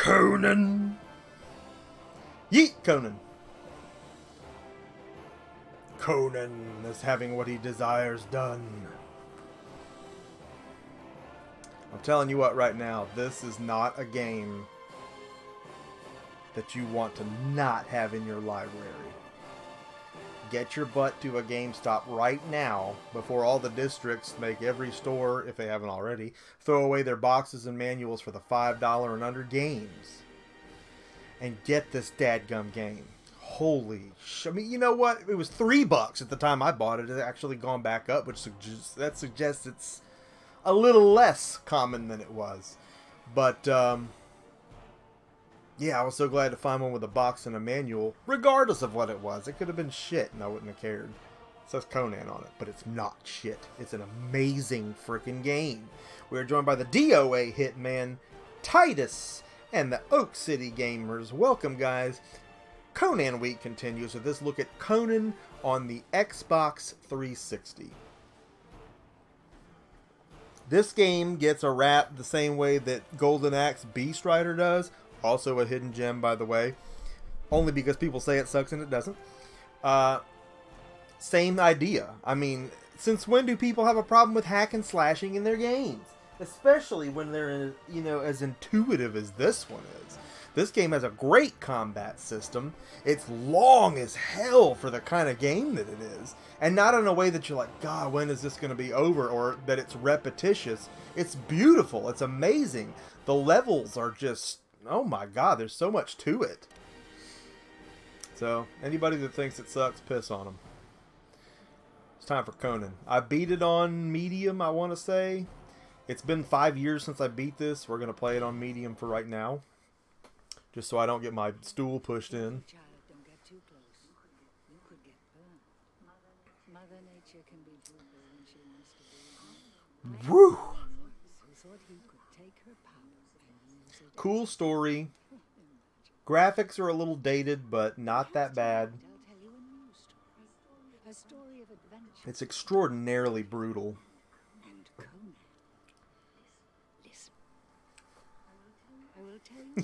Conan. Yeet, Conan. Conan is having what he desires done. I'm telling you what right now, this is not a game that you want to not have in your library. Get your butt to a GameStop right now before all the districts make every store, if they haven't already, throw away their boxes and manuals for the $5 and under games. And get this dadgum game. Holy sh... I mean, you know what? It was $3 at the time I bought it. It's actually gone back up, which suggests it's a little less common than it was. But, yeah, I was so glad to find one with a box and a manual, regardless of what it was. It could have been shit, and I wouldn't have cared. It says Conan on it, but it's not shit. It's an amazing freaking game. We are joined by the DOA hitman, Titus, and the Oak City Gamers. Welcome, guys. Conan Week continues with this look at Conan on the Xbox 360. This game gets a rap the same way that Golden Axe Beast Rider does. Also a hidden gem, by the way. Only because people say it sucks and it doesn't. Same idea. I mean, since when do people have a problem with hack and slashing in their games? Especially when they're, you know, as intuitive as this one is. This game has a great combat system. It's long as hell for the kind of game that it is. And not in a way that you're like, God, when is this going to be over? Or that it's repetitious. It's beautiful. It's amazing. The levels are just... oh my God, there's so much to it. So, anybody that thinks it sucks, piss on them. It's time for Conan. I beat it on medium, I want to say. It's been 5 years since I beat this. We're going to play it on medium for right now. Just so I don't get my stool pushed in. Woo! Cool story. Graphics are a little dated, but not that bad. It's extraordinarily brutal.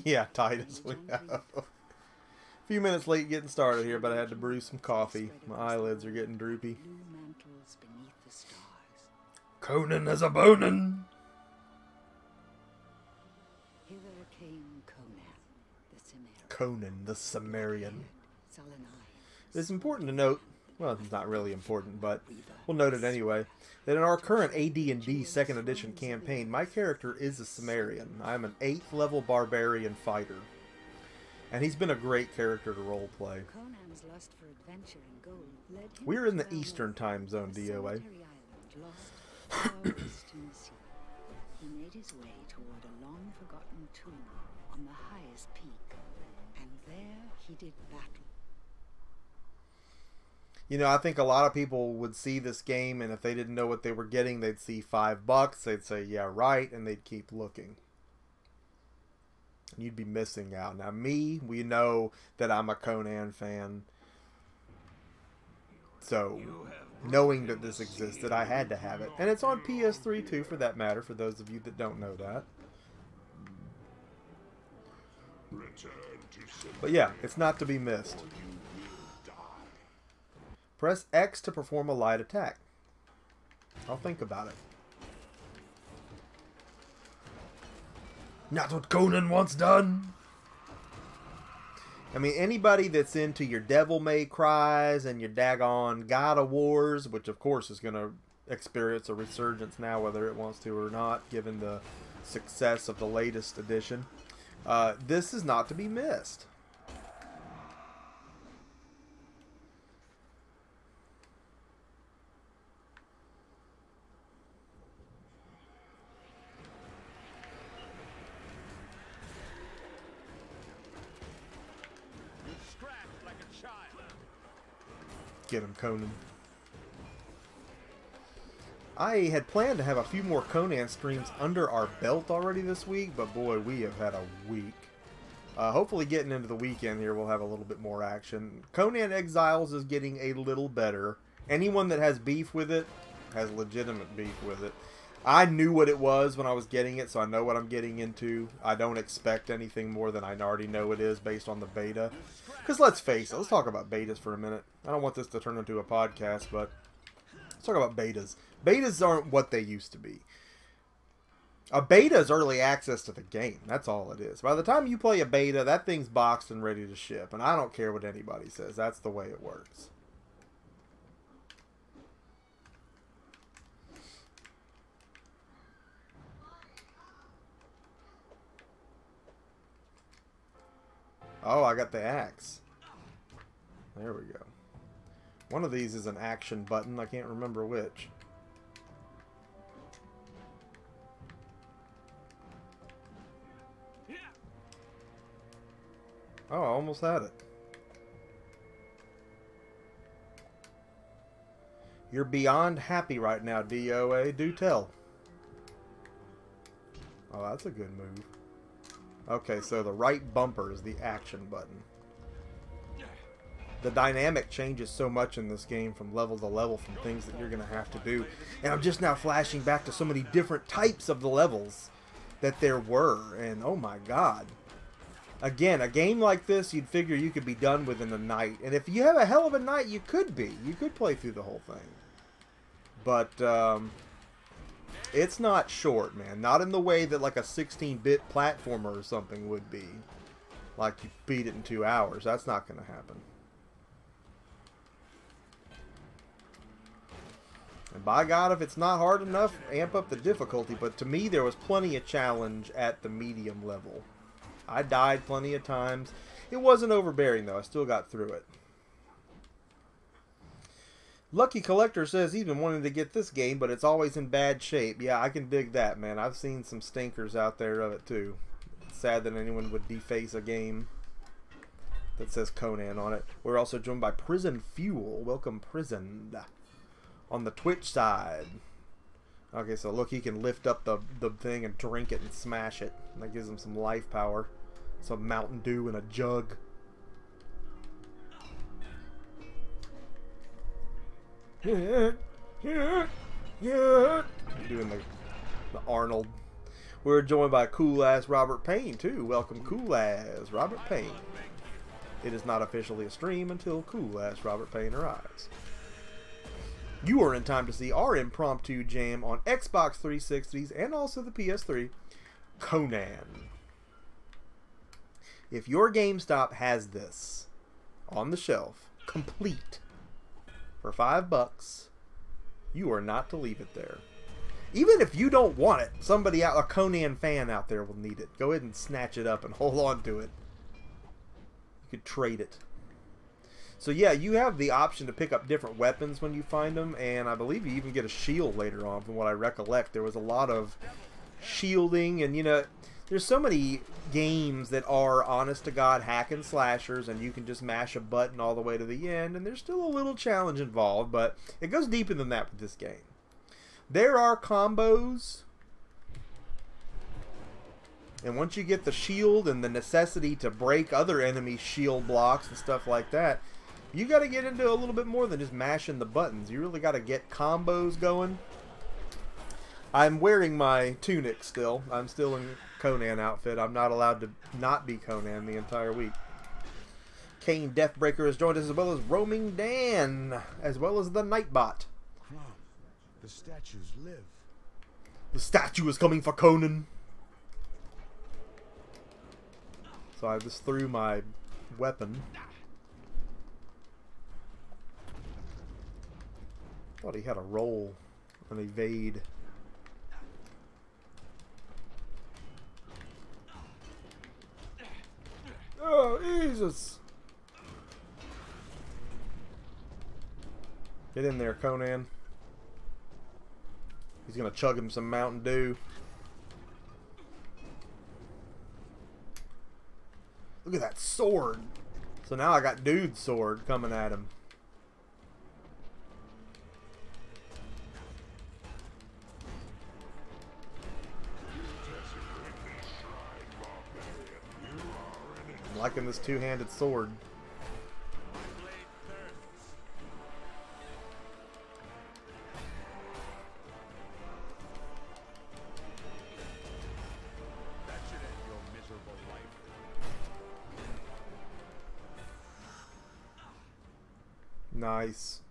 Yeah, Titus. A few minutes late getting started here, but I had to brew some coffee. My eyelids are getting droopy. Conan is a bonin'. Conan the Cimmerian. It's important to note, well, it's not really important, but we'll note it anyway, that in our current AD&D 2nd edition campaign, my character is a Cimmerian. I'm an 8th level barbarian fighter. And he's been a great character to roleplay. We're in the Eastern time zone, DOA. He made his way toward a long-forgotten tomb on the highest peak. And there he did battle. You know, I think a lot of people would see this game, and if they didn't know what they were getting, they'd see $5. They'd say, yeah, right, and they'd keep looking. And you'd be missing out. Now, me, we know that I'm a Conan fan. So, knowing that this existed, I had to have it. And it's on PS3, too, for that matter, for those of you that don't know that. But yeah, it's not to be missed. Press X to perform a light attack. I'll think about it. Not what Conan wants done. I mean, anybody that's into your Devil May Cries and your daggone God of Wars, which of course is going to experience a resurgence now, whether it wants to or not, given the success of the latest edition. This is not to be missed. Get him, Conan. I had planned to have a few more Conan streams under our belt already this week, but boy, we have had a week. Hopefully getting into the weekend here, we'll have a little bit more action. Conan Exiles is getting a little better. Anyone that has beef with it has legitimate beef with it. I knew what it was when I was getting it, so I know what I'm getting into. I don't expect anything more than I already know it is based on the beta. Because let's face it, let's talk about betas for a minute. I don't want this to turn into a podcast, but let's talk about betas. Betas aren't what they used to be. A beta is early access to the game. That's all it is. By the time you play a beta, that thing's boxed and ready to ship. And I don't care what anybody says. That's the way it works. Oh, I got the axe. There we go. One of these is an action button. I can't remember which. Oh, I almost had it. You're beyond happy right now, DOA. Do tell. Oh, that's a good move. Okay, so the right bumper is the action button. The dynamic changes so much in this game from level to level, from things that you're going to have to do. And I'm just now flashing back to so many different types of the levels that there were. And oh my god. Again, a game like this, you'd figure you could be done within a night. And if you have a hell of a night, you could be. You could play through the whole thing. But, it's not short, man. Not in the way that like a 16-bit platformer or something would be. Like you beat it in 2 hours. That's not going to happen. And by God, if it's not hard enough, amp up the difficulty. But to me, there was plenty of challenge at the medium level. I died plenty of times. It wasn't overbearing, though. I still got through it. Lucky Collector says he's been wanting to get this game, but it's always in bad shape. Yeah, I can dig that, man. I've seen some stinkers out there of it, too. It's sad that anyone would deface a game that says Conan on it. We're also joined by Prison Fuel. Welcome, Prisoned. On the Twitch side. Okay, so look, he can lift up the thing and drink it and smash it. That gives him some life power. Some Mountain Dew in a jug. Yeah. Doing the Arnold. We're joined by cool ass Robert Payne too. Welcome, cool ass Robert Payne. It is not officially a stream until cool ass Robert Payne arrives. You are in time to see our impromptu jam on Xbox 360s and also the PS3, Conan. If your GameStop has this on the shelf, complete, for $5, you are not to leave it there. Even if you don't want it, somebody out, a Conan fan out there will need it. Go ahead and snatch it up and hold on to it. You could trade it. So yeah, you have the option to pick up different weapons when you find them, and I believe you even get a shield later on. From what I recollect, there was a lot of shielding, and you know, there's so many games that are honest-to-God hack and slashers, and you can just mash a button all the way to the end, and there's still a little challenge involved, but it goes deeper than that with this game. There are combos, and once you get the shield and the necessity to break other enemies' shield blocks and stuff like that, you got to get into a little bit more than just mashing the buttons. You really got to get combos going. I'm wearing my tunic still. I'm still in Conan outfit. I'm not allowed to not be Conan the entire week. Kane Deathbreaker has joined us, as well as Roaming Dan, as well as the Nightbot. The statues live. The statue is coming for Conan. So I just threw my weapon. Thought he had a roll and evade. Oh, Jesus! Get in there, Conan. He's gonna chug him some Mountain Dew. Look at that sword. So now I got Dude's sword coming at him. I'm liking this two-handed sword. Nice.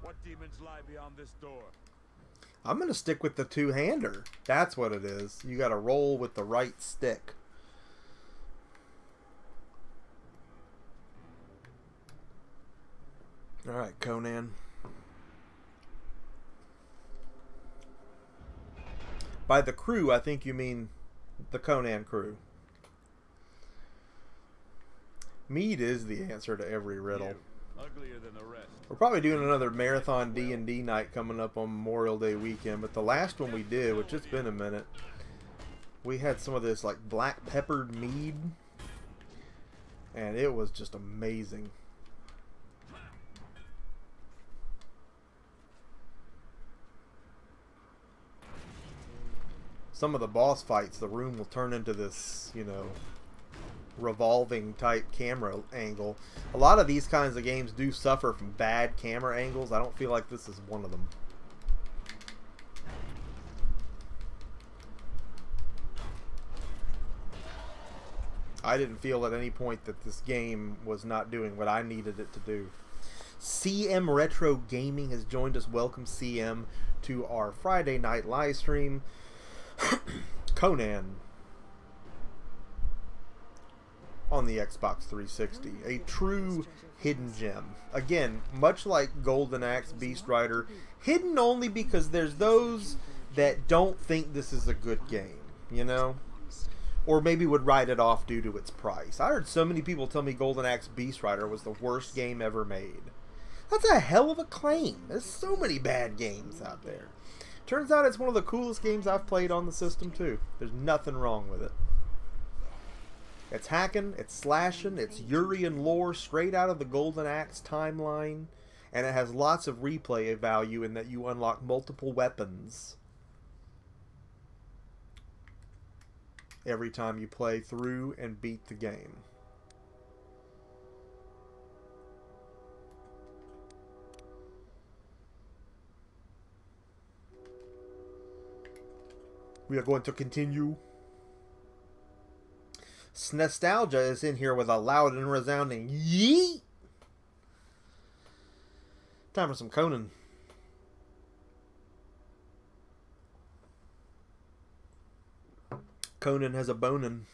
What demons lie beyond this door? I'm going to stick with the two-hander. That's what it is. You got to roll with the right stick. Alright, Conan. By the crew, I think you mean the Conan crew. Mead is the answer to every riddle. Uglier than the rest. We're probably doing another marathon D&D night coming up on Memorial Day weekend, but the last one we did, which it's been a minute, we had some of this like black peppered mead, and it was just amazing. Some of the boss fights, the room will turn into this, you know, revolving type camera angle. A lot of these kinds of games do suffer from bad camera angles. I don't feel like this is one of them. I didn't feel at any point that this game was not doing what I needed it to do. CM Retro Gaming has joined us. Welcome, CM, to our Friday night live stream. Conan on the Xbox 360, a true hidden gem. Again, much like Golden Axe, Beast Rider, hidden only because there's those that don't think this is a good game, you know, or maybe would write it off due to its price. I heard so many people tell me Golden Axe Beast Rider was the worst game ever made. That's a hell of a claim. There's so many bad games out there. Turns out it's one of the coolest games I've played on the system too. There's nothing wrong with it. It's hacking, it's slashing, it's Urian lore straight out of the Golden Axe timeline, and it has lots of replay value in that you unlock multiple weapons every time you play through and beat the game. We are going to continue. Nostalgia is in here with a loud and resounding yeet. Time for some Conan. Conan has a bonin'.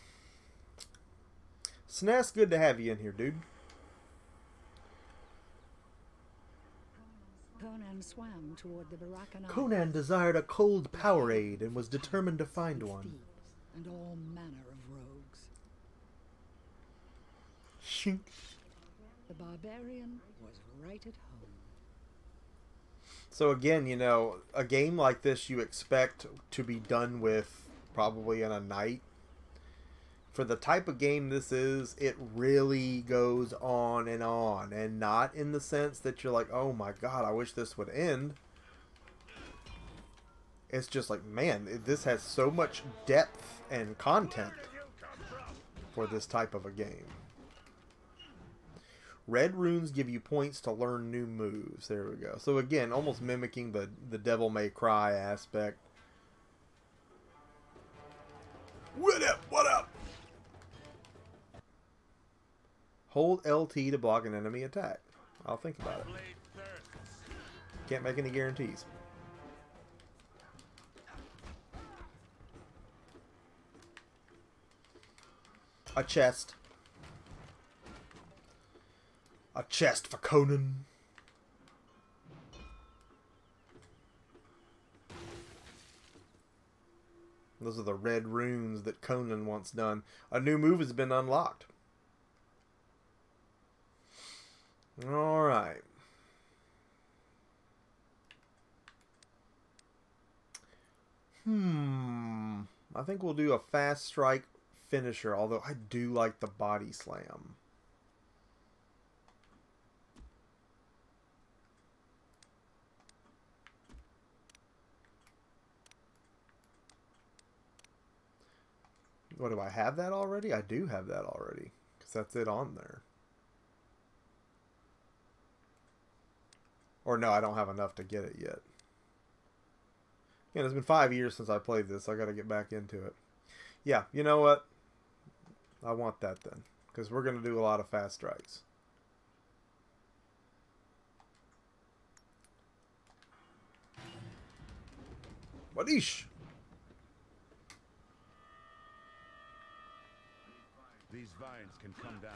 Snes, good to have you in here, dude. Conan swam toward the Baraka. Conan desired a cold Powerade and was determined to find one. And all manner of rogues. Shink. The barbarian was right at home. So again, you know, a game like this you expect to be done with probably in a night. For the type of game this is, it really goes on, and not in the sense that you're like, oh my god, I wish this would end. It's just like, man, this has so much depth and content for this type of a game. Red runes give you points to learn new moves. There we go. So again, almost mimicking the Devil May Cry aspect. What up? What up? Hold LT to block an enemy attack. I'll think about it. Can't make any guarantees. A chest. A chest for Conan. Those are the red runes that Conan once done. A new move has been unlocked. Alright. I think we'll do a fast strike finisher, although I do like the body slam. What, do I have that already? I do have that already, because that's it on there. Or no, I don't have enough to get it yet. Yeah, it's been 5 years since I played this. I got to get back into it. Yeah, you know what? I want that then, because we're going to do a lot of fast strikes. Wadish! These vines can come down.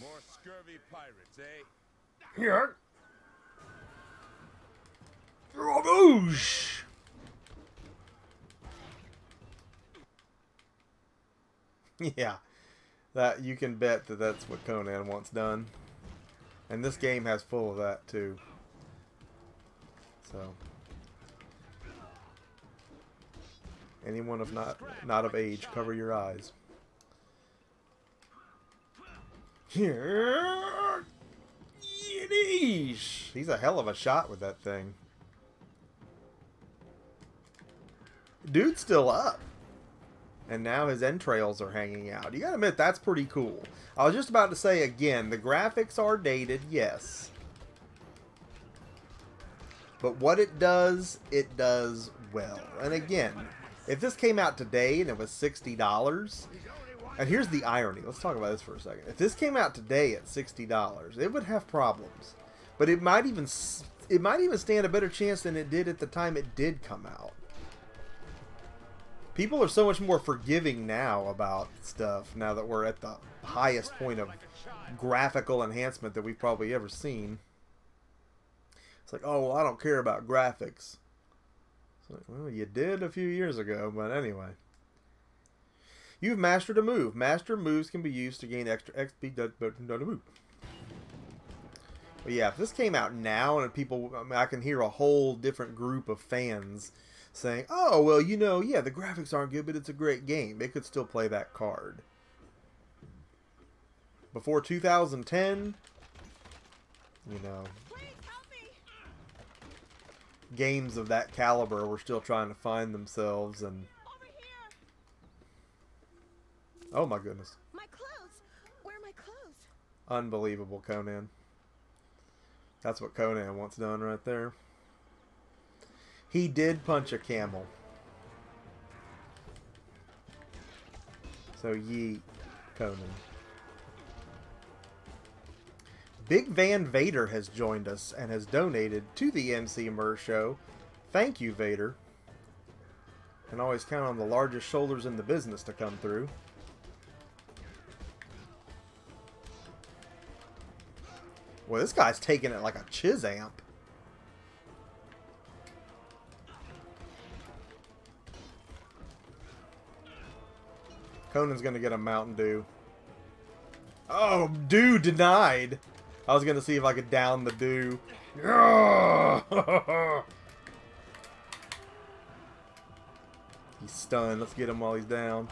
More scurvy pirates, eh? Here. Rabouche! Yeah, that you can bet that that's what Conan wants done, and this game has full of that too. So, anyone of not of age, cover your eyes. Here, Yeesh. He's a hell of a shot with that thing. Dude's still up. And now his entrails are hanging out. You gotta admit, that's pretty cool. I was just about to say again, the graphics are dated, yes. But what it does well. And again, if this came out today and it was $60, and here's the irony. Let's talk about this for a second. If this came out today at $60, it would have problems. But it might even stand a better chance than it did at the time it did come out. People are so much more forgiving now about stuff, now that we're at the highest point of graphical enhancement that we've probably ever seen. It's like, oh, well, I don't care about graphics. It's like, well, you did a few years ago, but anyway. You've mastered a move. Master moves can be used to gain extra XP. But yeah, if this came out now and people, I mean, I can hear a whole different group of fans saying, oh, well, you know, yeah, the graphics aren't good, but it's a great game. It could still play that card. Before 2010, you know, games of that caliber were still trying to find themselves, and oh my goodness. My clothes. Where are my clothes? Unbelievable, Conan. That's what Conan wants done right there. He did punch a camel. So yeet, Conan. Big Van Vader has joined us and has donated to the Emceemur show. Thank you, Vader. Can always count on the largest shoulders in the business to come through. Well, this guy's taking it like a Chizamp. Conan's gonna get a Mountain Dew. Oh, Dew denied. I was gonna see if I could down the Dew. He's stunned. Let's get him while he's down.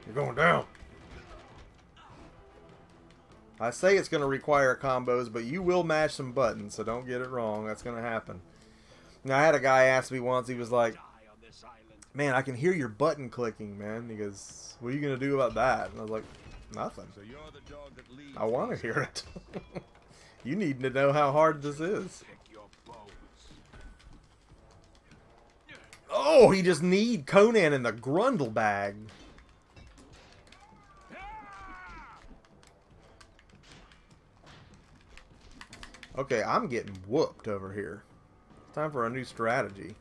You're going down. I say it's going to require combos, but you will mash some buttons, so don't get it wrong. That's going to happen. Now, I had a guy ask me once, he was like, man, I can hear your button clicking, man. He goes, what are you going to do about that? And I was like, nothing. So you're the dog that leads. I want to hear it. You need to know how hard this is. Oh, he just need Conan in the Grundle bag. Okay, I'm getting whooped over here. Time for a new strategy.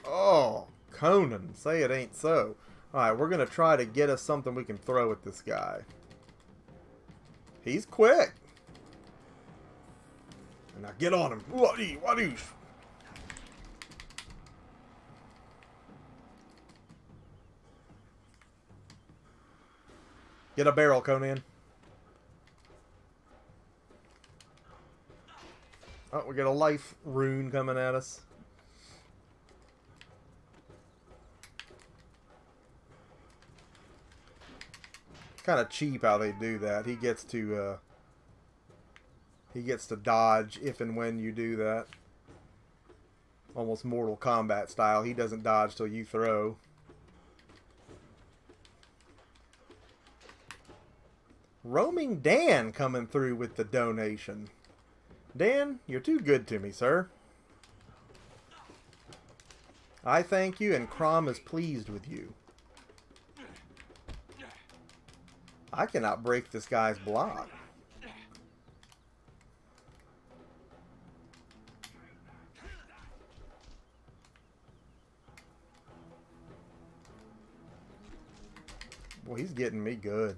Oh, Conan, say it ain't so. Alright, we're going to try to get us something we can throw at this guy. He's quick. Now get on him. Wadoosh. Get a barrel, Conan. Oh, we got a life rune coming at us. Kind of cheap how they do that. He gets to dodge if and when you do that. Almost Mortal Kombat style. He doesn't dodge till you throw. Roaming Dan coming through with the donation. Dan, you're too good to me, sir. I thank you, and Crom is pleased with you. I cannot break this guy's block. Well, he's getting me good.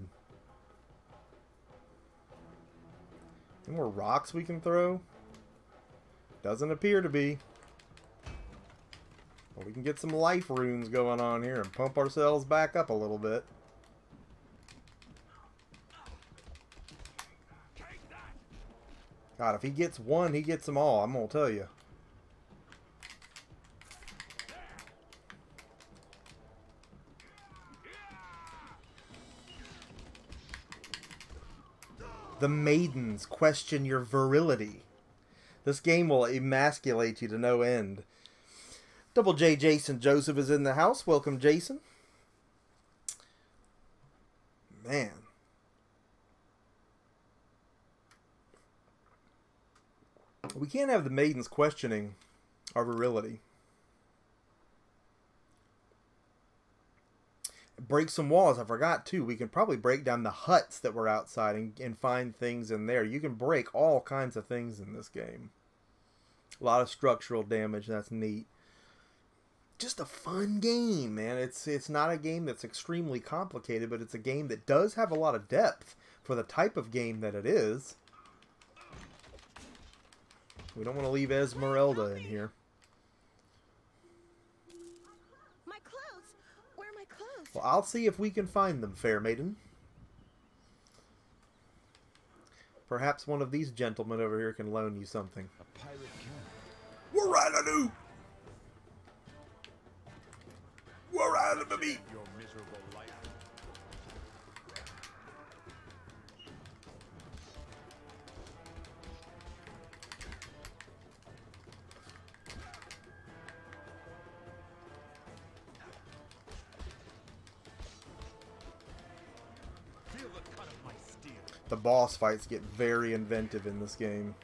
Any more rocks we can throw? Doesn't appear to be. Well, we can get some life runes going on here and pump ourselves back up a little bit. God, if he gets one, he gets them all. I'm going to tell you. The maidens question your virility. This game will emasculate you to no end. Double J Jason Joseph is in the house. Welcome, Jason. Man. We can't have the maidens questioning our virility. Break some walls. I forgot too. We can probably break down the huts that were outside and find things in there. You can break all kinds of things in this game. A lot of structural damage. That's neat. Just a fun game, man. It's not a game that's extremely complicated, but it's a game that does have a lot of depth for the type of game that it is. We don't want to leave Esmeralda in here. My clothes. Where are my clothes? Well, I'll see if we can find them, fair maiden. Perhaps one of these gentlemen over here can loan you something. A pirate camp. We're right on you. We're right on me. Your miserable life. Feel the cut of my steel. The boss fights get very inventive in this game.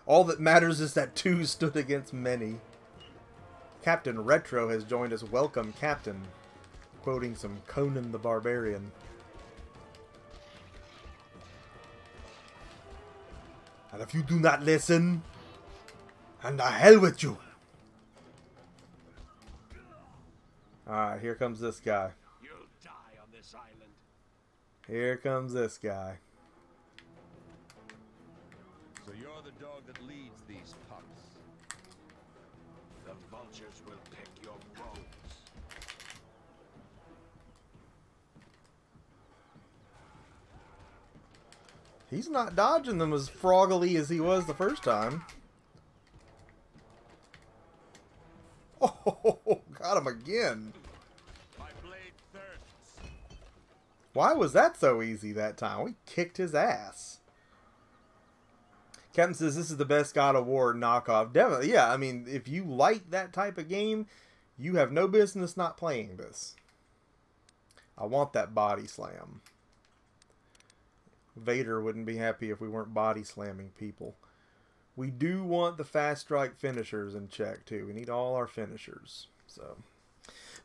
All that matters is that two stood against many. Captain Retro has joined us. Welcome, Captain. Quoting some Conan the Barbarian. And if you do not listen, and the hell with you. Alright, here comes this guy. You'll die on this island. Here comes this guy. So you're the dog that leads these pups. The vultures will pick your bones. He's not dodging them as froggily as he was the first time. Oh, got him again. My blade thirsts. Why was that so easy that time? We kicked his ass. Captain says this is the best God of War knockoff. Definitely, yeah. I mean, if you like that type of game, you have no business not playing this. I want that body slam. Vader wouldn't be happy if we weren't body slamming people. We do want the fast strike finishers in check too. We need all our finishers. So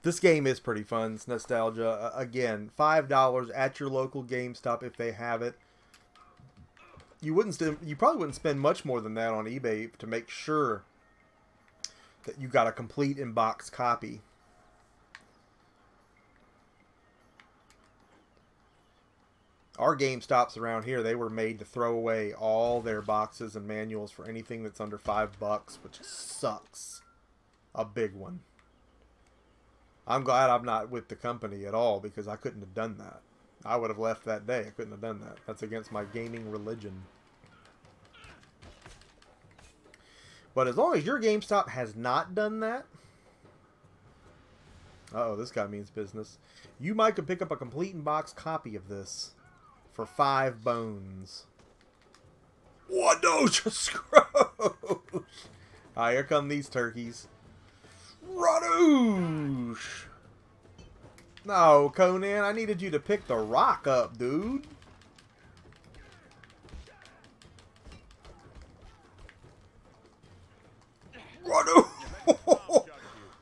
this game is pretty fun. It's nostalgia. Again, $5 at your local GameStop if they have it. You probably wouldn't spend much more than that on eBay to make sure that you got a complete in-box copy. Our GameStops around here, they were made to throw away all their boxes and manuals for anything that's under $5, which sucks. A big one. I'm glad I'm not with the company at all because I couldn't have done that. I would have left that day. I couldn't have done that. That's against my gaming religion. But as long as your GameStop has not done that... Uh-oh, this guy means business. You might could pick up a complete in-box copy of this for 5 bones. What? No, just scrub. Ah, here come these turkeys. Radoosh! No, Conan, I needed you to pick the rock up, dude. Radoosh!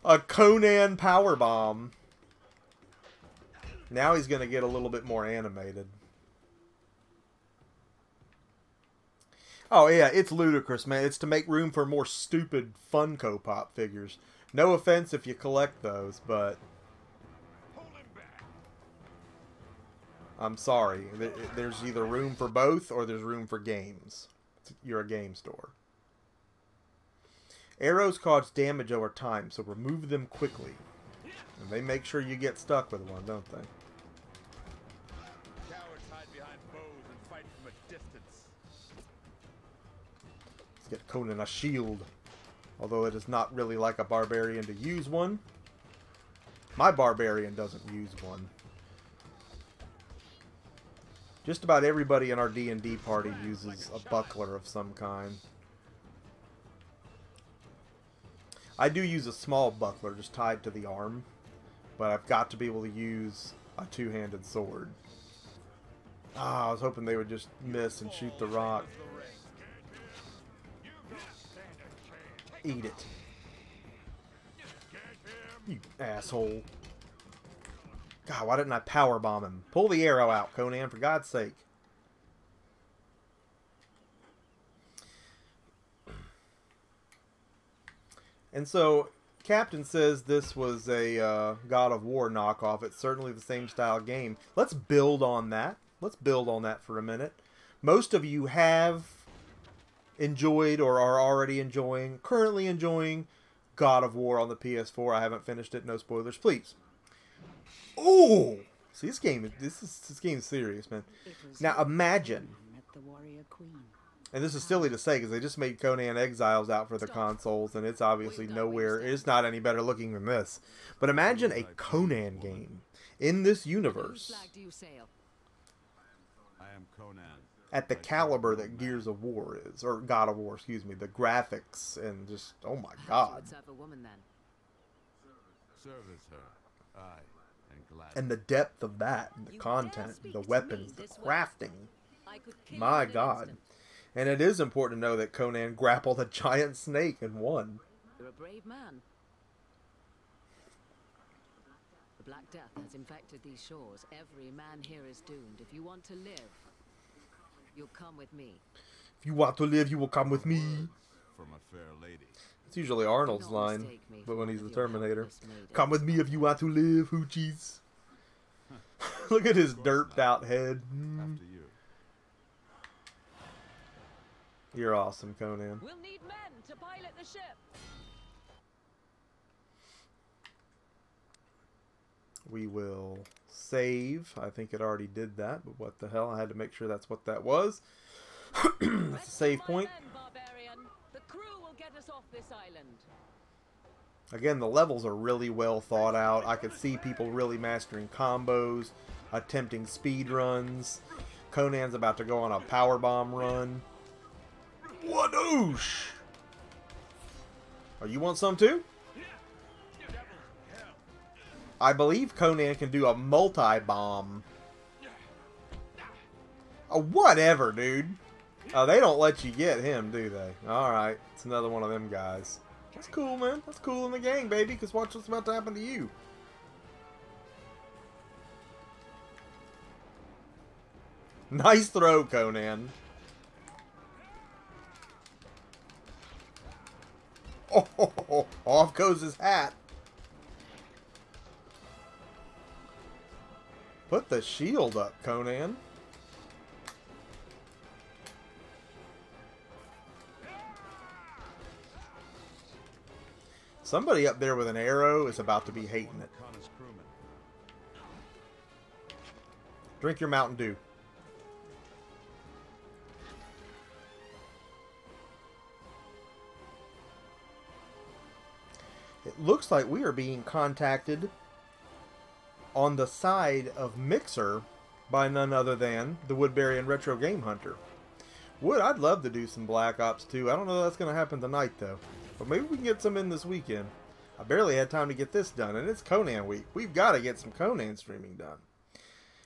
A Conan powerbomb. Now he's going to get a little bit more animated. Oh, yeah, it's ludicrous, man. It's to make room for more stupid Funko Pop figures. No offense if you collect those, but... I'm sorry. There's either room for both or there's room for games. You're a game store. Arrows cause damage over time, so remove them quickly. And they make sure you get stuck with one, don't they? Cowards hide behind bows and fight from a distance. Let's get Conan a shield. Although it is not really like a barbarian to use one. My barbarian doesn't use one. Just about everybody in our D&D party uses a buckler of some kind. I do use a small buckler just tied to the arm. But I've got to be able to use a two-handed sword. Ah, I was hoping they would just miss and shoot the rock. Eat it. You asshole. God, why didn't I powerbomb him? Pull the arrow out, Conan, for God's sake. And so, Captain says this was a God of War knockoff. It's certainly the same style game. Let's build on that. Let's build on that for a minute. Most of you have enjoyed or are already enjoying, currently enjoying God of War on the PS4. I haven't finished it. No spoilers, please. Oh, see, this game's serious, man. Now imagine, and this is silly to say because they just made Conan Exiles out for the consoles, and it's obviously nowhere. It's not any better looking than this. But imagine a Conan game in this universe at the caliber that Gears of War is, or God of War, excuse me. The graphics and just, oh my God. And the depth of that, and the content, the weapons, the crafting. My God. And it is important to know that Conan grappled a giant snake and won. You're a brave man. The Black Death has infected these shores. Every man here is doomed. If you want to live, you'll come with me. If you want to live, you will come with me. From a fair lady. It's usually Arnold's line, but when he's the Terminator. Come with me if you want to live, hoochies. Look at his derped out head. After you. You're awesome, Conan. We'll need men to pilot the ship. We will save. I think it already did that, but what the hell? I had to make sure that's what that was. That's a save point. The crew will get us off this island. Again, the levels are really well thought out. I could see people really mastering combos, attempting speed runs. Conan's about to go on a powerbomb run. Wadoosh! Oh, you want some too? I believe Conan can do a multi-bomb. Oh, whatever, dude. Oh, they don't let you get him, do they? Alright, it's another one of them guys. That's cool, man. That's cool in the game, baby, because watch what's about to happen to you. Nice throw, Conan. Oh, off goes his hat. Put the shield up, Conan. Somebody up there with an arrow is about to be hating it. Drink your Mountain Dew. It looks like we are being contacted on the side of Mixer by none other than the Woodbury and Retro Game Hunter. I'd love to do some Black Ops 2. I don't know if that's going to happen tonight, though. But maybe we can get some in this weekend. I barely had time to get this done, and it's Conan week. We've got to get some Conan streaming done.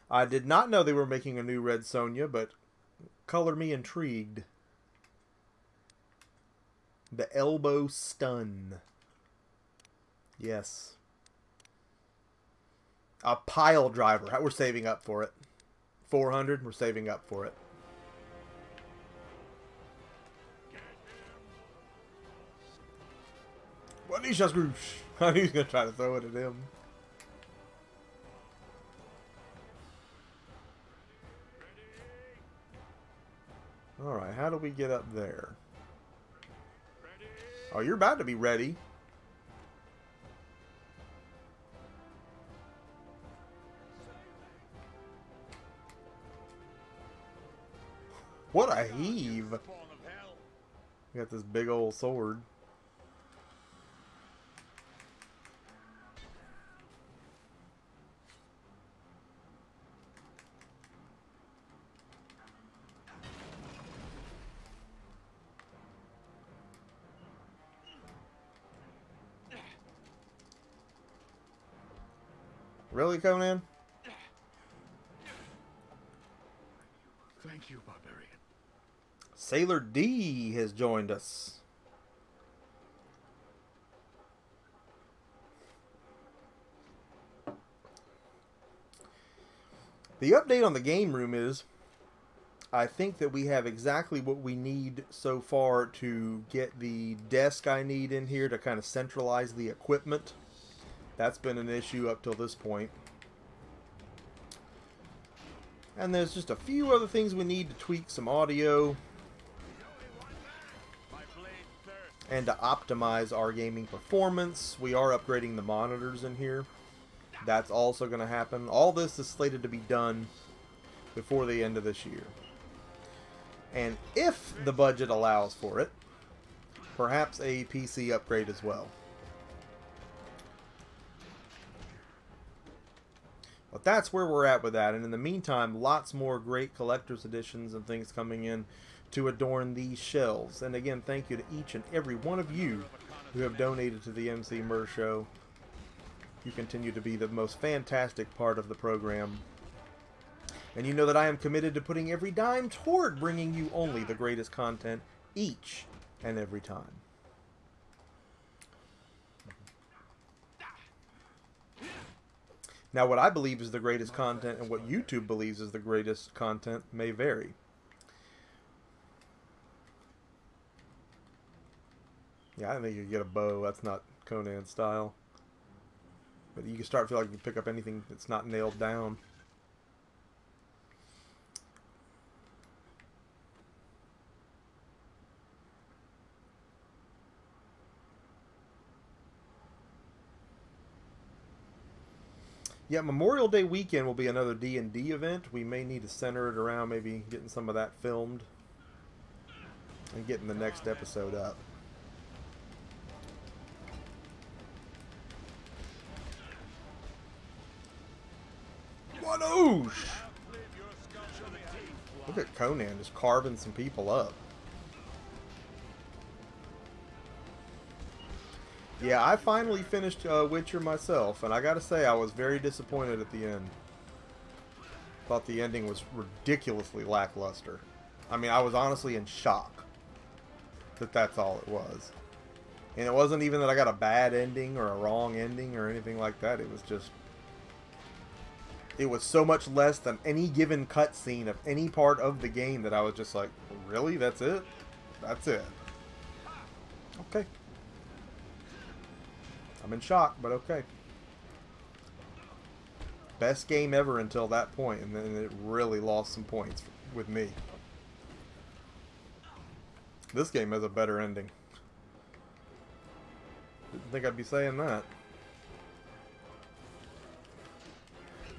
I did not know they were making a new Red Sonja, but color me intrigued. The elbow stun. Yes. A pile driver. We're saving up for it. 400, we're saving up for it. What is just Scrooge? I knew he was going to try to throw it at him. Alright, how do we get up there? Oh, you're about to be ready. What a heave. Got this big old sword. Really, Conan? Thank you, barbarian. Sailor D has joined us. The update on the game room is, I think that we have exactly what we need so far to get the desk I need in here to kind of centralize the equipment. That's been an issue up till this point. And there's just a few other things we need to tweak some audio and to optimize our gaming performance. We are upgrading the monitors in here. That's also going to happen. All this is slated to be done before the end of this year. And if the budget allows for it, perhaps a PC upgrade as well. But that's where we're at with that. And in the meantime, lots more great collector's editions and things coming in to adorn these shelves. And again, thank you to each and every one of you who have donated to the Emceemur show. You continue to be the most fantastic part of the program. And you know that I am committed to putting every dime toward bringing you only the greatest content each and every time. Now, what I believe is the greatest content and what YouTube believes is the greatest content may vary. Yeah, I think you get a bow. That's not Conan style. But you can start to feel like you can pick up anything that's not nailed down. Yeah, Memorial Day weekend will be another D&D event. We may need to center it around maybe getting some of that filmed and getting the next episode up. Whoosh! Look at Conan just carving some people up. Yeah, I finally finished Witcher myself, and I gotta say I was very disappointed at the end. Thought the ending was ridiculously lackluster. I mean, I was honestly in shock that that's all it was. And it wasn't even that I got a bad ending or a wrong ending or anything like that. It was just... it was so much less than any given cutscene of any part of the game that I was just like, really? That's it? That's it. Okay. I'm in shock, but okay. Best game ever until that point, and then it really lost some points with me. This game has a better ending. Didn't think I'd be saying that.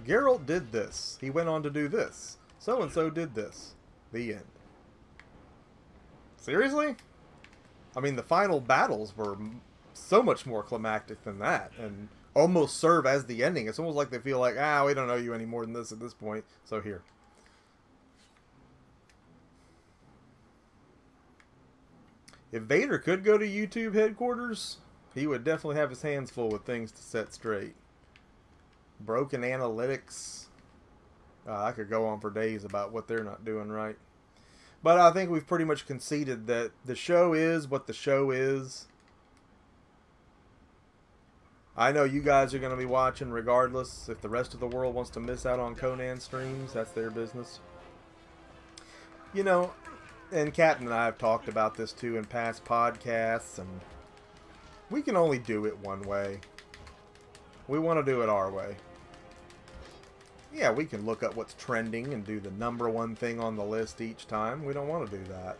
Geralt did this. He went on to do this. So-and-so did this. The end. Seriously? I mean, the final battles were so much more climactic than that, and almost serve as the ending. It's almost like they feel like, we don't know you any more than this at this point, so here. If Vader could go to YouTube headquarters, he would definitely have his hands full with things to set straight. Broken analytics. I could go on for days about what they're not doing right. But I think we've pretty much conceded that the show is what the show is. I know you guys are going to be watching regardless. If the rest of the world wants to miss out on Conan streams, that's their business. You know, and Captain and I have talked about this too in past podcasts, and we can only do it one way. We want to do it our way. Yeah, we can look up what's trending and do the #1 thing on the list each time. We don't want to do that.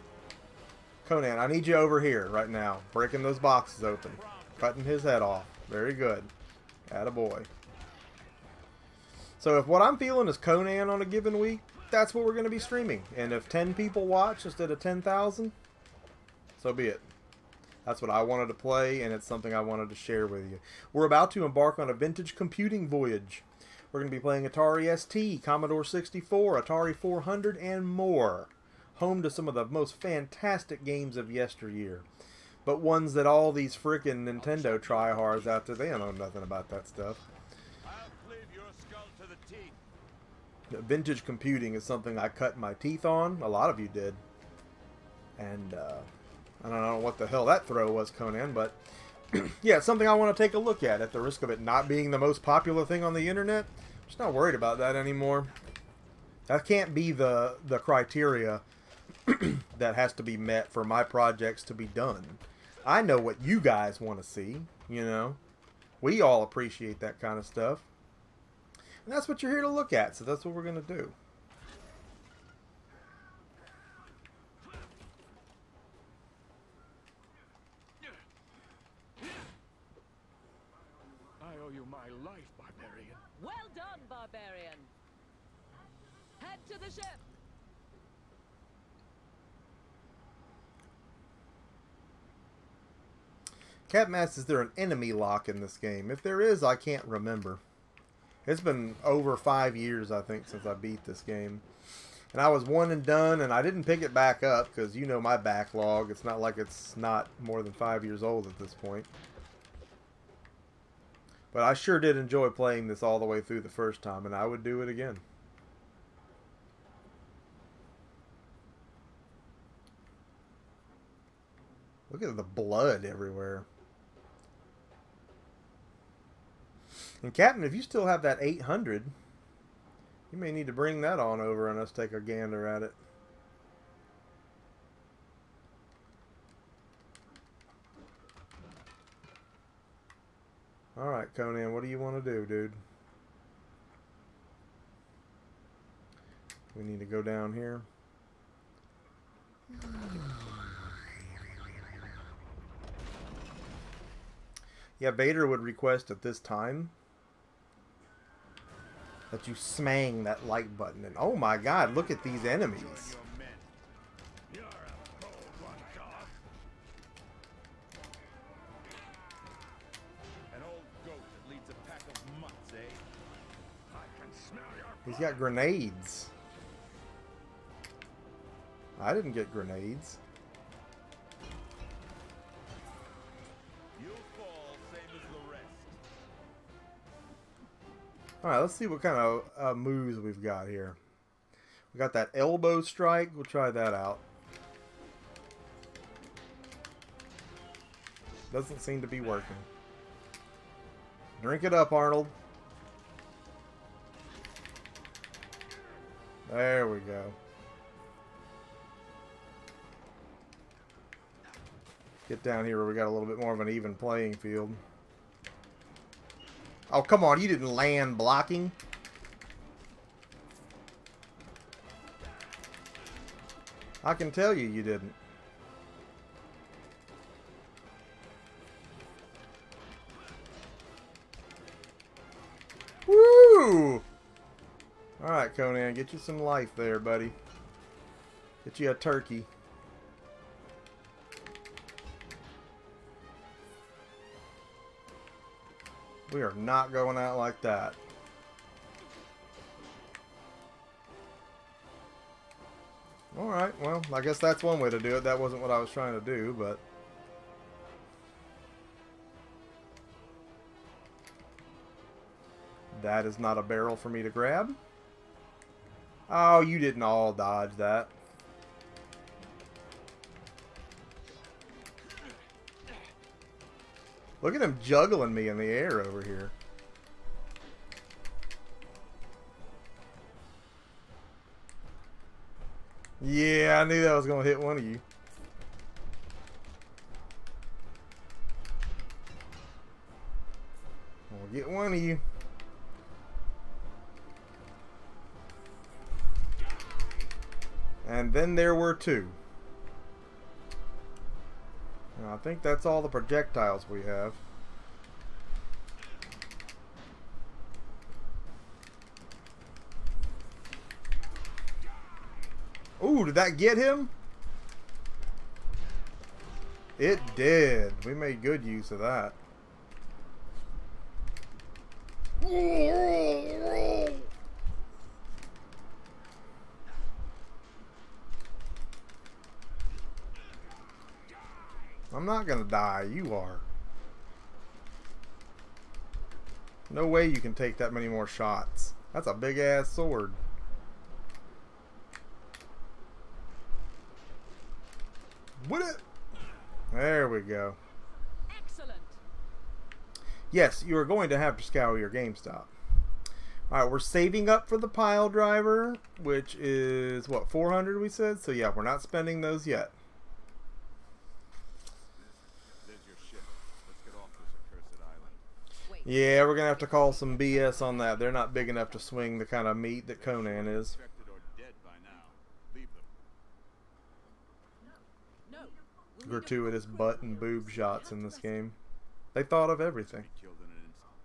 Conan, I need you over here right now. Breaking those boxes open. Cutting his head off. Very good. Attaboy. So if what I'm feeling is Conan on a given week, that's what we're going to be streaming. And if 10 people watch instead of 10,000, so be it. That's what I wanted to play, and it's something I wanted to share with you. We're about to embark on a vintage computing voyage. We're going to be playing Atari ST, Commodore 64, Atari 400, and more. Home to some of the most fantastic games of yesteryear. But ones that all these frickin' Nintendo tryhards out there, they don't know nothing about that stuff. I'll cleave your skull to the teeth. Vintage computing is something I cut my teeth on. A lot of you did. And, I don't know what the hell that throw was, Conan, but yeah, it's something I want to take a look at the risk of it not being the most popular thing on the internet. I'm just not worried about that anymore. That can't be the criteria that has to be met for my projects to be done. I know what you guys want to see, you know. We all appreciate that kind of stuff. And that's what you're here to look at, so that's what we're going to do. I owe you my life, barbarian. Well done, barbarian. Head to the ship. Capmass, is there an enemy lock in this game? If there is, I can't remember. It's been over 5 years, I think, since I beat this game. And I was one and done, and I didn't pick it back up, because you know my backlog. It's not like it's not more than 5 years old at this point. But I sure did enjoy playing this all the way through the first time, and I would do it again. Look at the blood everywhere. And Captain, if you still have that 800, you may need to bring that on over and us take a gander at it. Alright, Conan, what do you want to do, dude? We need to go down here. Yeah, Vader would request at this time that you smang that like button. And oh my god, look at these enemies. You're a bold one, dog. An old goat that leads a pack of mutts, eh? I can smell your He's got grenades. I didn't get grenades. You'll fall, same as the rest. Alright, let's see what kind of moves we've got here. We got that elbow strike. We'll try that out. Doesn't seem to be working. Drink it up, Arnold. There we go. Get down here where we got a little bit more of an even playing field. Oh, come on. You didn't land blocking. I can tell you you didn't. Woo! Alright, Conan. Get you some life there, buddy. Get you a turkey. We are not going out like that. Alright, well, I guess that's one way to do it. That wasn't what I was trying to do, but... That is not a barrel for me to grab. Oh, you didn't all dodge that. Look at him juggling me in the air over here. Yeah, I knew that was going to hit one of you. I'll get one of you. And then there were two. Now, I think that's all the projectiles we have. Ooh, did that get him? It did. We made good use of that. I'm not gonna die. You are. No way you can take that many more shots. That's a big ass sword. What it? There we go. Excellent. Yes, you are going to have to scour your GameStop. Alright, we're saving up for the pile driver, which is, what, 400 we said? So yeah, we're not spending those yet. There's your ship. Let's get off this accursed island. Wait. Yeah, we're going to have to call some BS on that. They're not big enough to swing the kind of meat that Conan is. Infected or dead by now. Leave them. No. We'll need a Gratuitous full butt and crew. boob shots in this game. They thought of everything. Be killed in an instant.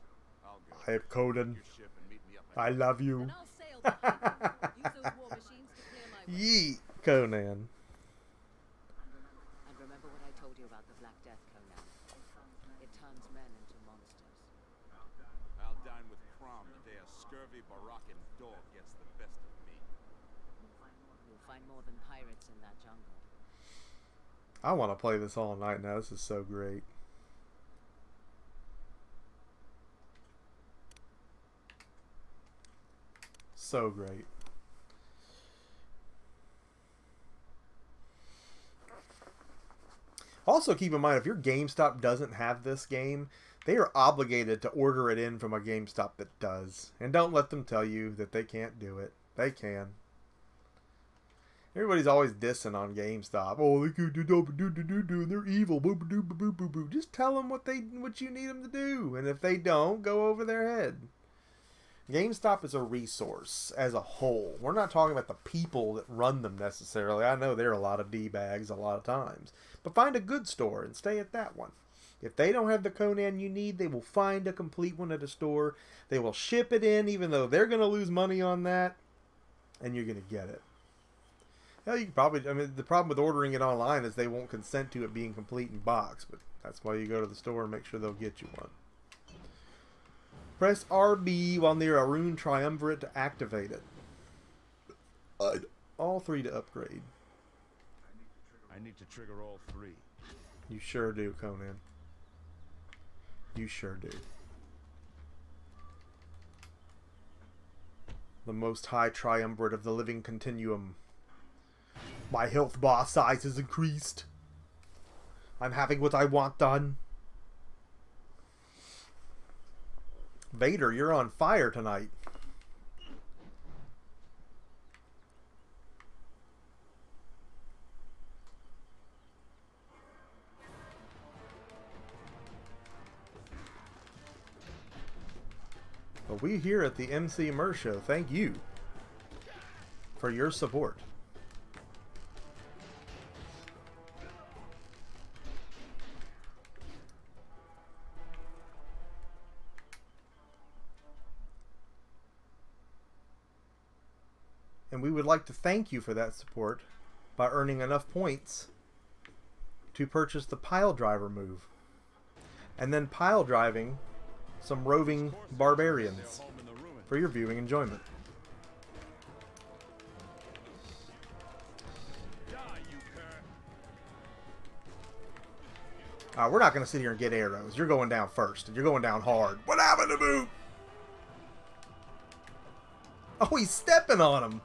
I'll go. I am Conan. Your ship and meet me up I love you. Then I'll sail behind them. Use those war machines to clear my way. Yeet, Conan. And remember what I told you about the Black Death, Conan. It turns men into monsters. I'll dine with Crom the day a scurvy Barachan dog gets the best of me. You'll find more than pirates in that jungle. I want to play this all night now. This is so great. So great. Also, keep in mind, if your GameStop doesn't have this game, they are obligated to order it in from a GameStop that does. And don't let them tell you that they can't do it. They can. Everybody's always dissing on GameStop. Oh, they could do, they're evil. Boo, boo, boo, boo, boo, boo. Just tell them what you need them to do, and if they don't, go over their head. GameStop is a resource as a whole. We're not talking about the people that run them necessarily. I know there are a lot of D-bags a lot of times, but find a good store and stay at that one. If they don't have the Conan you need, they will find a complete one at a store. They will ship it in, even though they're going to lose money on that, and you're going to get it. Hell, you can probably, I mean, the problem with ordering it online is they won't consent to it being complete in box, but that's why you go to the store and make sure they'll get you one. Press RB while near a rune triumvirate to activate it. All three to upgrade. I need to trigger all three. You sure do, Conan. You sure do. The most high triumvirate of the living continuum. My health bar size is increased. I'm having what I want done. Vader, you're on fire tonight. But we here at the Emceemur show thank you for your support. And we would like to thank you for that support by earning enough points to purchase the pile driver move. And then pile driving some roving barbarians for your viewing enjoyment. We're not going to sit here and get arrows. You're going down first. You're going down hard. What happened to Boot? Oh, he's stepping on him.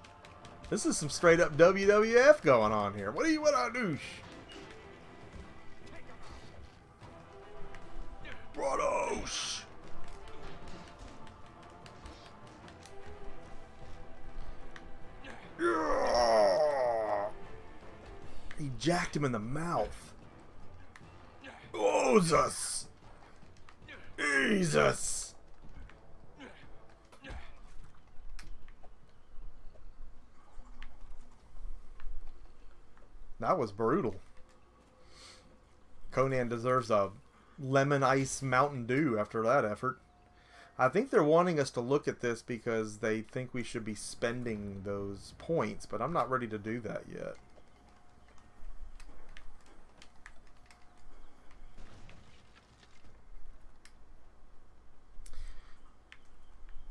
This is some straight up WWF going on here. What a douche. Brodosh. Yeah. He jacked him in the mouth. Jesus. Jesus. That was brutal. Conan deserves a lemon ice Mountain Dew after that effort. I think they're wanting us to look at this because they think we should be spending those points, but I'm not ready to do that yet.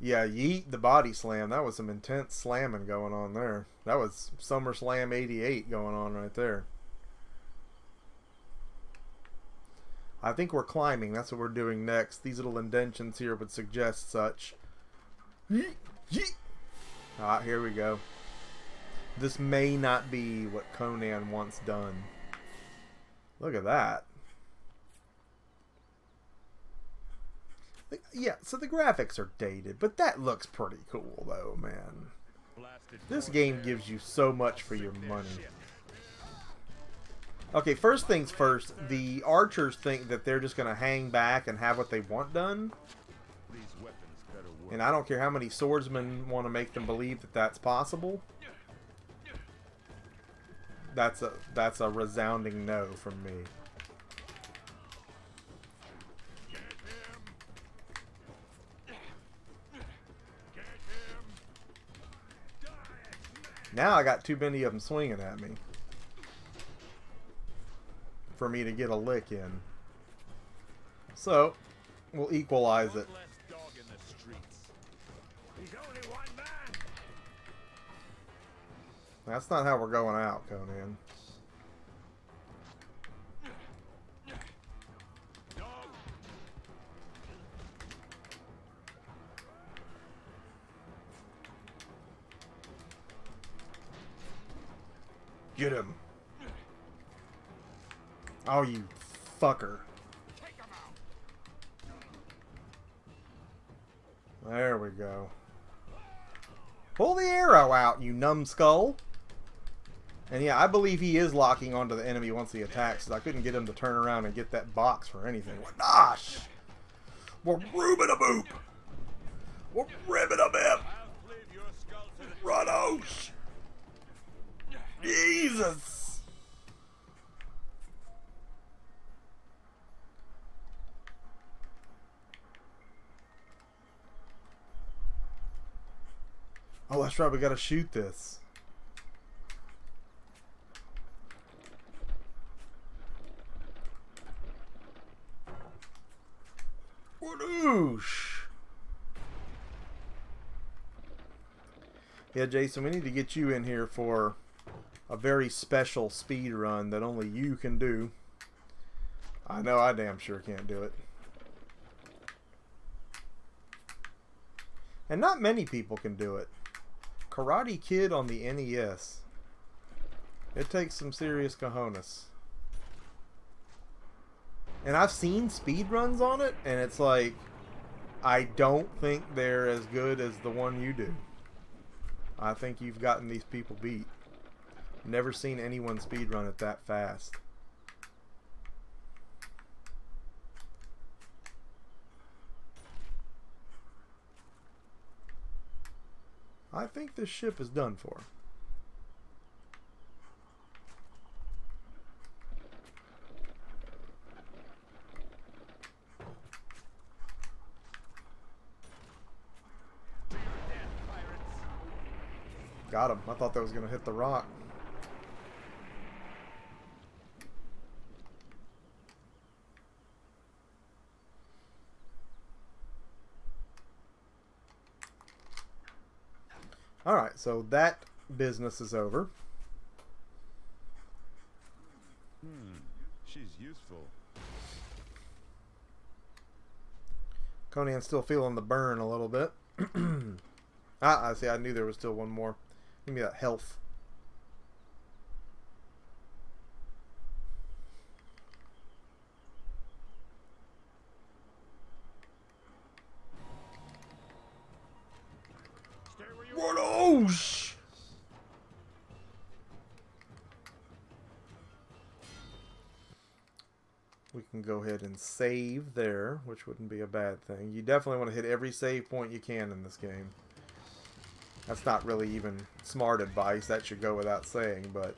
Yeah, yeet the body slam. That was some intense slamming going on there. That was SummerSlam 88 going on right there. I think we're climbing. That's what we're doing next. These little indentions here would suggest such. Yeet, yeet. Ah, here we go. This may not be what Conan wants done. Look at that. Yeah, so the graphics are dated, but that looks pretty cool though, man. This game gives you so much for your money. Okay, first things first, the archers think that they're just going to hang back and have what they want done. And I don't care how many swordsmen want to make them believe that that's possible. That's a resounding no from me. Now I got too many of them swinging at me for me to get a lick in. So, we'll equalize it. That's not how we're going out, Conan. Get him. Oh, you fucker. There we go. Pull the arrow out, you numbskull. And yeah, I believe he is locking onto the enemy once he attacks. I couldn't get him to turn around and get that box for anything. Gosh! We're rooming a boop! We're ribbing a bip! Runosh! Jesus! Oh, that's right, we gotta shoot this. Whoosh! Yeah, Jason, we need to get you in here for a very special speed run that only you can do. I know I damn sure can't do it. And not many people can do it. Karate Kid on the NES. It takes some serious cojones. And I've seen speed runs on it, and it's like, I don't think they're as good as the one you do. I think you've gotten these people beat. Never seen anyone speedrun it that fast. I think this ship is done for. Got him. I thought that was going to hit the rock. Alright, so that business is over. She's useful. Conan's still feeling the burn a little bit. I see. I knew there was still one more. Give me that health. What? Oh, we can go ahead and save there, which wouldn't be a bad thing. You definitely want to hit every save point you can in this game. That's not really even smart advice. That should go without saying, but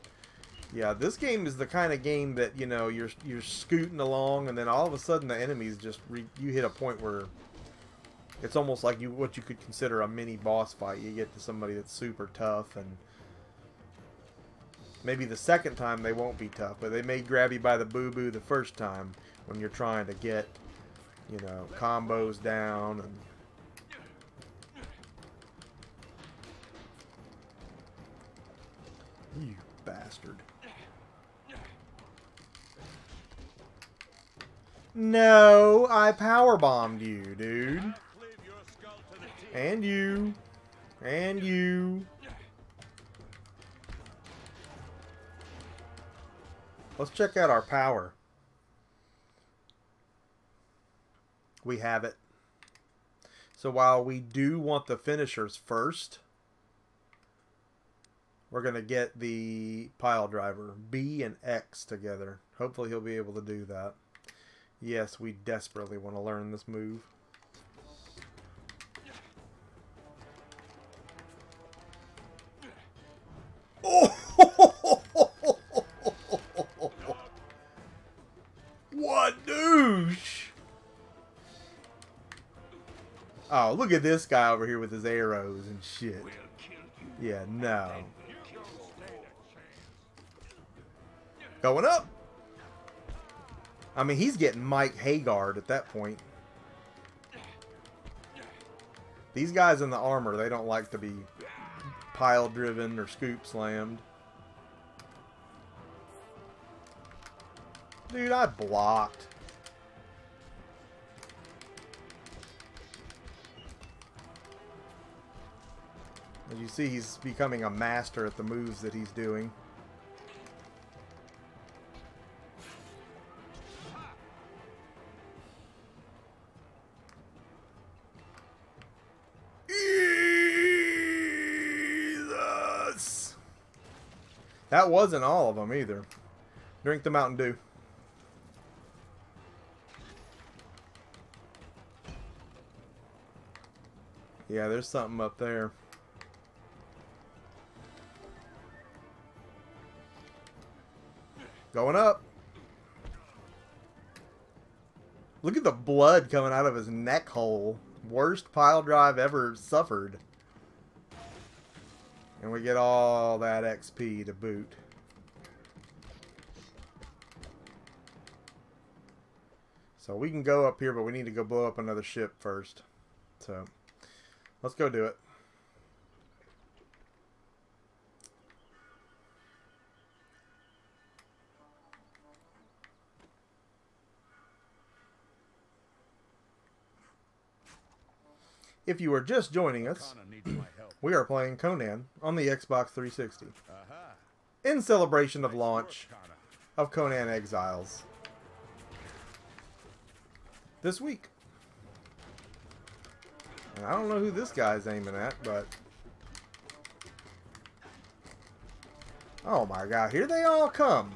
yeah, this game is the kind of game that, you know, you're scooting along, and then all of a sudden the enemies just you hit a point where it's almost like what you could consider a mini boss fight. You get to somebody that's super tough, and maybe the second time they won't be tough, but they may grab you by the boo-boo the first time when you're trying to get, you know, combos down. And you bastard. No, I powerbombed you, dude. And you. And you. Let's check out our power. We have it. So while we do want the finishers first, we're going to get the pile driver, B and X, together. Hopefully he'll be able to do that. Yes, we desperately want to learn this move. What douche! Oh, look at this guy over here with his arrows and shit. Yeah, no. Going up! I mean, he's getting Mike Haggard at that point. These guys in the armor, they don't like to be pile driven or scoop slammed. Dude, I blocked. As you see, he's becoming a master at the moves that he's doing. Jesus! That wasn't all of them either. Drink the Mountain Dew. Yeah, there's something up there. Going up. Look at the blood coming out of his neck hole. Worst pile drive ever suffered. And we get all that XP to boot. So we can go up here, but we need to go blow up another ship first. So let's go do it. If you are just joining us, we are playing Conan on the Xbox 360 in celebration of launch of Conan Exiles this week. And I don't know who this guy's aiming at, but oh my god, here they all come.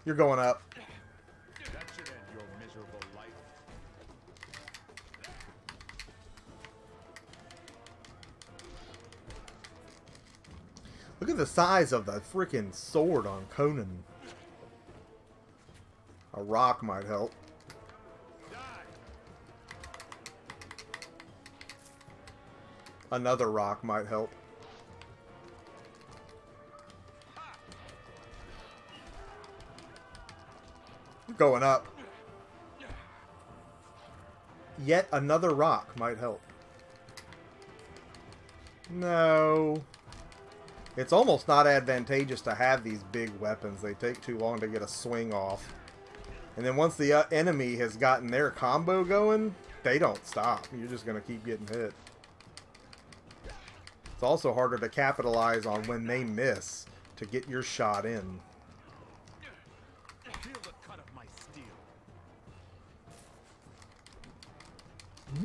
You're going up. That should end your miserable life. Look at the size of the freaking sword on Conan. A rock might help. Another rock might help. Going up. Yet another rock might help. No. It's almost not advantageous to have these big weapons. They take too long to get a swing off. And then once the enemy has gotten their combo going, they don't stop. You're just going to keep getting hit. It's also harder to capitalize on when they miss to get your shot in. Feel the cut of my steel.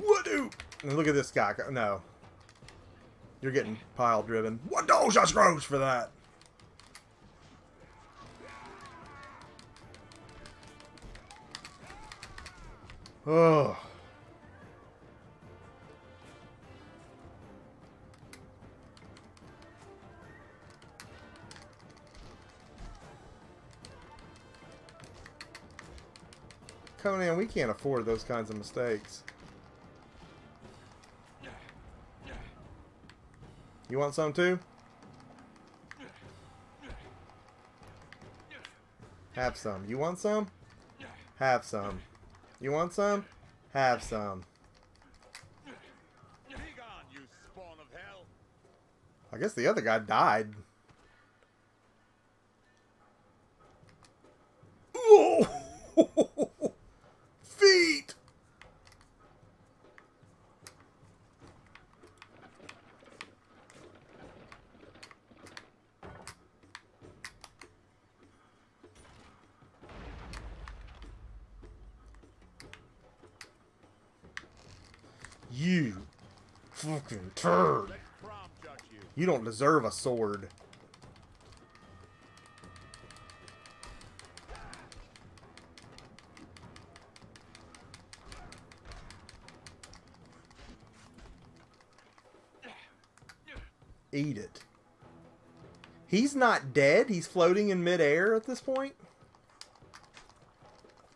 What-do? And look at this guy. No. You're getting pile driven. What those are screws for that? Oh. Conan, we can't afford those kinds of mistakes. You want some too? Have some. You want some? Have some. You want some? Have some. Be gone, you spawn of hell. I guess the other guy died. Oh! Feet! You fucking turd. Let prom judge you. You don't deserve a sword. Eat it. He's not dead. He's floating in midair at this point.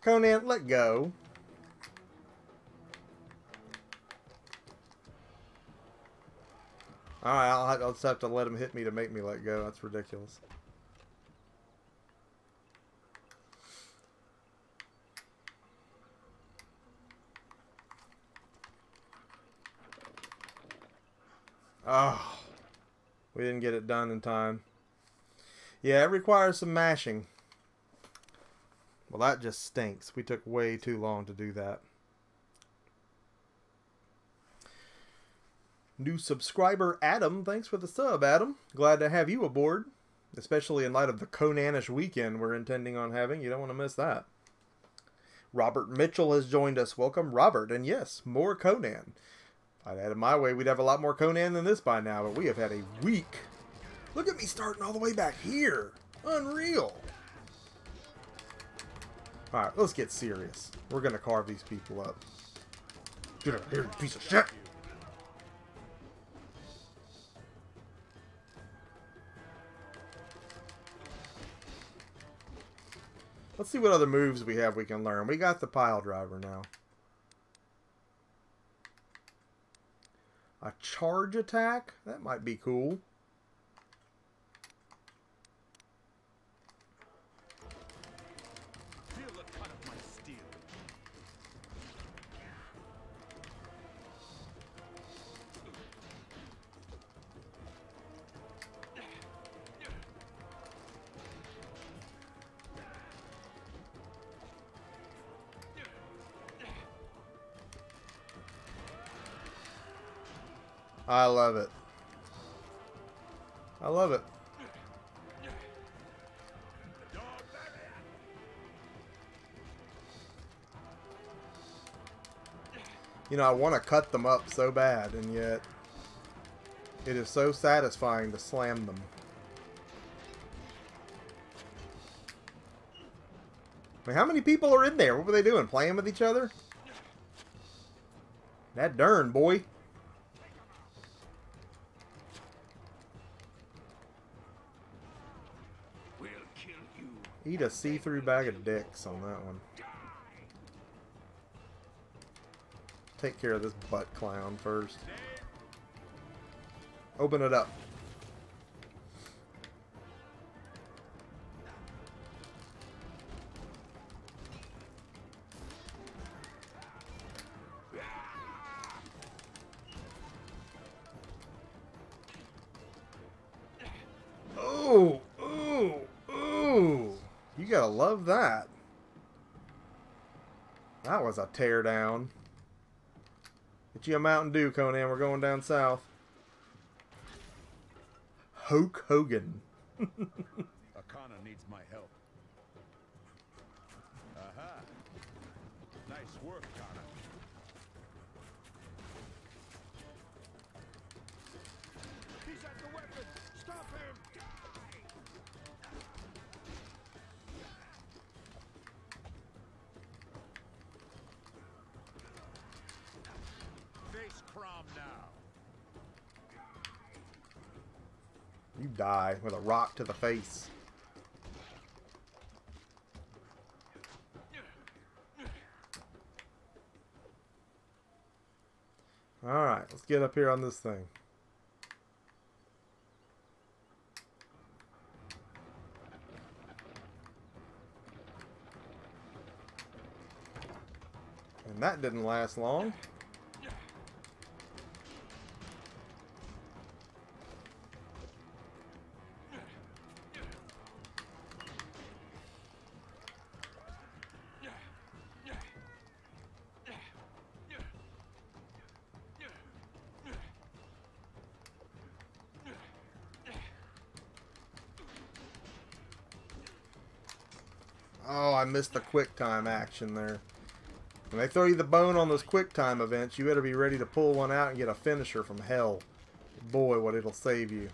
Conan, let go. Alright, I'll just have to let him hit me to make me let go. That's ridiculous. Oh, we didn't get it done in time. Yeah, it requires some mashing. Well, that just stinks. We took way too long to do that. New subscriber Adam, thanks for the sub, Adam. Glad to have you aboard, especially in light of the Conanish weekend we're intending on having. You don't want to miss that. Robert Mitchell has joined us. Welcome, Robert. And yes, more Conan. If I'd had it my way, we'd have a lot more Conan than this by now, but we have had a week. Look at me starting all the way back here. Unreal. Alright, let's get serious. We're going to carve these people up. Get out of here, you piece of shit. Let's see what other moves we have we can learn. We got the pile driver now. A charge attack? That might be cool. Feel the cut of my steel. I love it. I love it. You know, I want to cut them up so bad, and yet it is so satisfying to slam them. I mean, how many people are in there? What were they doing? Playing with each other? That darn boy. Eat a see-through bag of dicks on that one. Take care of this butt clown first. Open it up. Oh, ooh, ooh. You gotta love that. That was a tear down. Get you a Mountain Dew, Conan. We're going down south. Hulk Hogan. Akana needs my help. Aha! Nice work, Kana. He's at the weapon! Stop him! Face Crom now. You die with a rock to the face. Alright, let's get up here on this thing. And that didn't last long. Oh, I missed the quick time action there. When they throw you the bone on those quick time events, you better be ready to pull one out and get a finisher from hell. Boy, what it'll save you.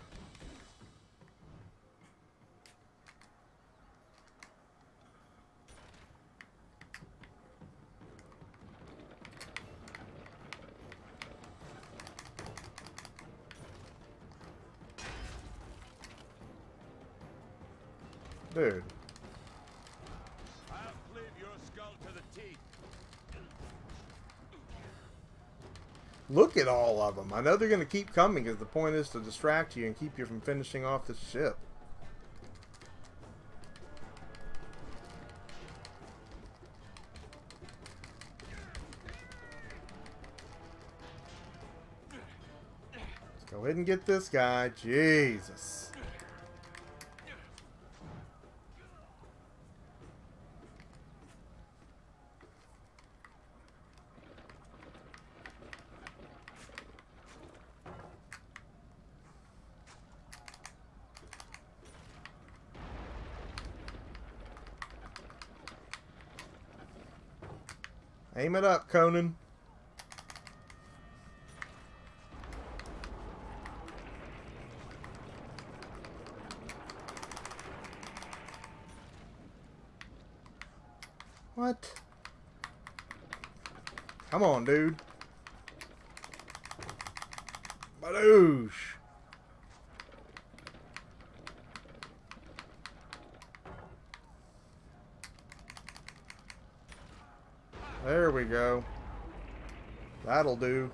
Dude. I'll cleave your skull to the teeth. Look at all of them. I know they're going to keep coming because the point is to distract you and keep you from finishing off this ship. Let's go ahead and get this guy. Jesus. Aim it up, Conan. What? Come on, dude. Badoosh. There we go. That'll do.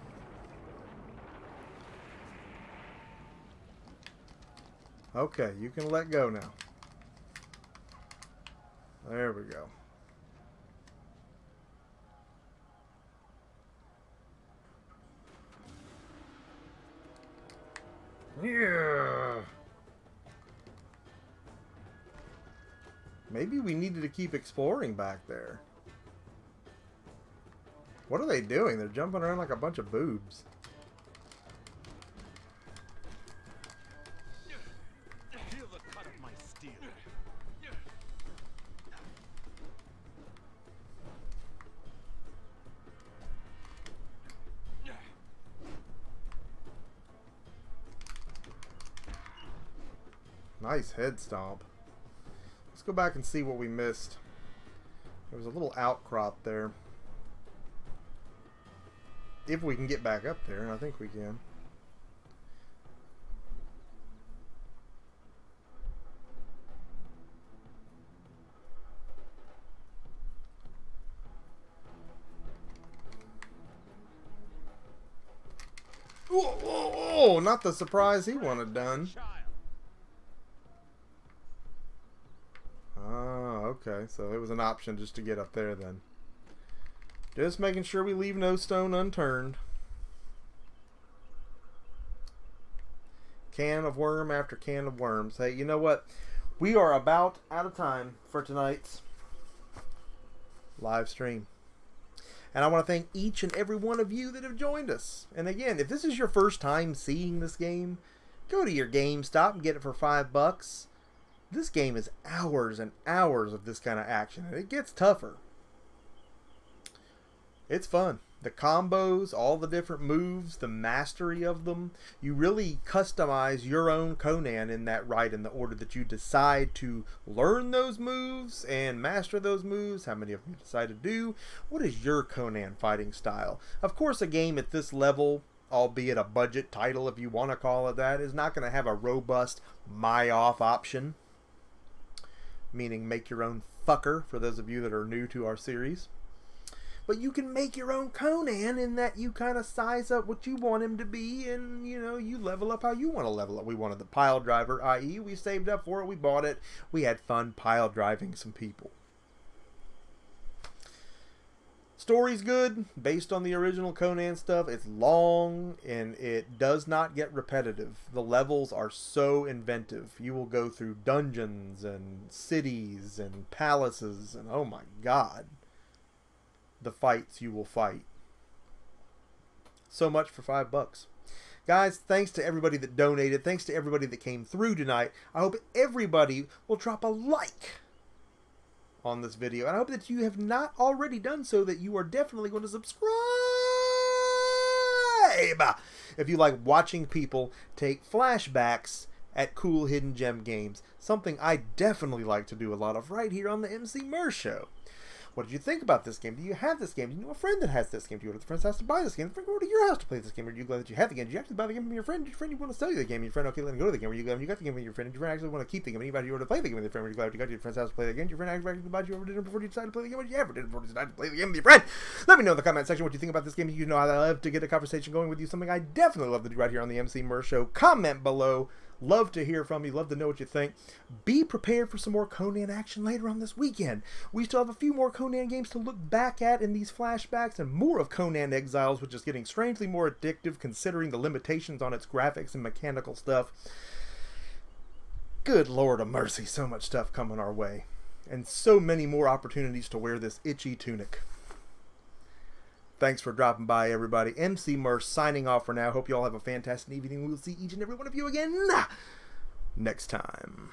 Okay, you can let go now. There we go. Yeah. Maybe we needed to keep exploring back there. What are they doing? They're jumping around like a bunch of boobs. Feel the cut of my steel. Nice head stomp. Let's go back and see what we missed. There was a little outcrop there. If we can get back up there, and I think we can. Whoa, whoa, whoa! Not the surprise he wanted done. Ah, okay. So it was an option just to get up there then. Just making sure we leave no stone unturned. Can of worm after can of worms. Hey, you know what? We are about out of time for tonight's live stream. And I want to thank each and every one of you that have joined us. And again, if this is your first time seeing this game, go to your GameStop and get it for $5. This game is hours and hours of this kind of action, and it gets tougher. It's fun. The combos, all the different moves, the mastery of them. You really customize your own Conan in that right, in the order that you decide to learn those moves and master those moves. How many of them you decide to do. What is your Conan fighting style? Of course, a game at this level, albeit a budget title if you want to call it that, is not going to have a robust my-off option. Meaning make your own fucker, for those of you that are new to our series. But you can make your own Conan in that you kind of size up what you want him to be, and, you know, you level up how you want to level up. We wanted the pile driver, i.e. we saved up for it, we bought it, we had fun pile driving some people. Story's good, based on the original Conan stuff. It's long, and it does not get repetitive. The levels are so inventive. You will go through dungeons, and cities, and palaces, and oh my god, the fights you will fight. So much for $5. Guys, thanks to everybody that donated. Thanks to everybody that came through tonight. I hope everybody will drop a like on this video. And I hope that you have not already done so, that you are definitely going to subscribe. If you like watching people take flashbacks at cool hidden gem games. Something I definitely like to do a lot of right here on the Emceemur show. What did you think about this game? Do you have this game? Do you know a friend that has this game? Do you go to the friend's house to buy this game? The friend go to your house to play this game? Or are you glad that you have the game? Did you actually buy the game from your friend? Did your friend you want to sell you the game? Your friend, okay, let me go to the game. Or you got the game from your friend? Did your friend actually want to keep the game? Anybody you want to play the game with your friend? Or you glad you got to your friend's house to play the game? Did your friend actually invite you over to dinner before you decided to play the game? Or did you ever did before you decided to play the game with your friend? Let me know in the comment section what you think about this game. You know I love to get a conversation going with you. Something I definitely love to do right here on the Emceemur show. Comment below. Love to hear from you. Love to know what you think. Be prepared for some more Conan action later on this weekend. We still have a few more Conan games to look back at in these flashbacks, and more of Conan Exiles, which is getting strangely more addictive considering the limitations on its graphics and mechanical stuff. Good Lord of mercy, so much stuff coming our way. And so many more opportunities to wear this itchy tunic. Thanks for dropping by, everybody. Emceemur signing off for now. Hope you all have a fantastic evening. We'll see each and every one of you again next time.